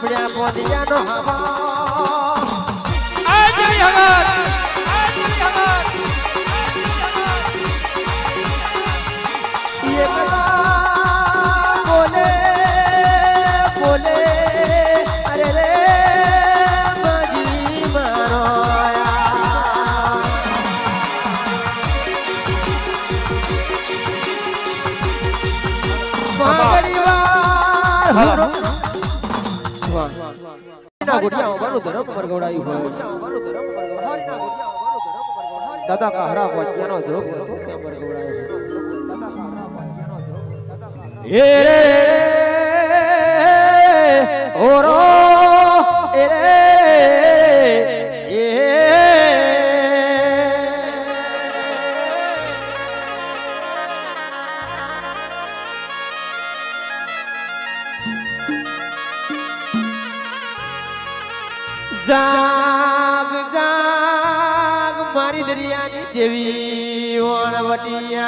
પડ્યા પોદિયાનો હવા આ જઈ હગર ये बोले बोले अरे रे मजी मारो दादा का हरा वच्यानो जोग नतो કેમ બરગોડાયો એ ઓરો એ જાગ જાગ મારી દરિયાની દેવી વણવટિયા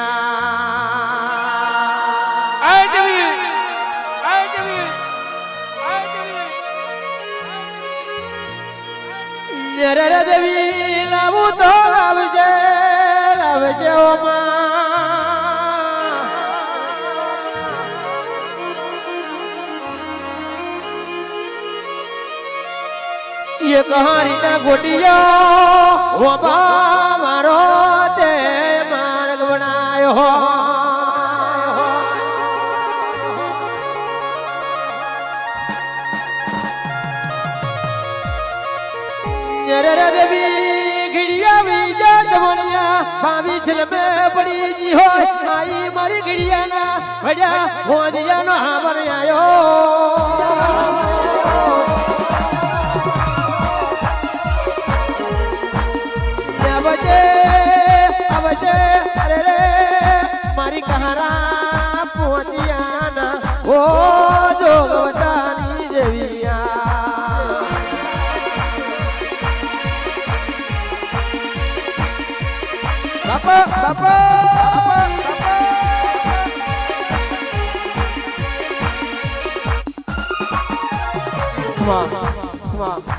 આ જઈ આ જઈ આ જઈ નરે દેવી લાવું તો લાવજે લાવજે ઓ માં ये कहानी ना गोटिया वो मारो ते मार्ग बनायो रे देवी गिड़िया बीजा जमनिया भाभी छिल में पड़ी जी हो आई मारी गिड़िया ना भजा हो दिया ना बन आयो अबजे अरे रे मारी कहारा पोतियाना ओ जोगवतानी देविया बापा बापा वाह वाह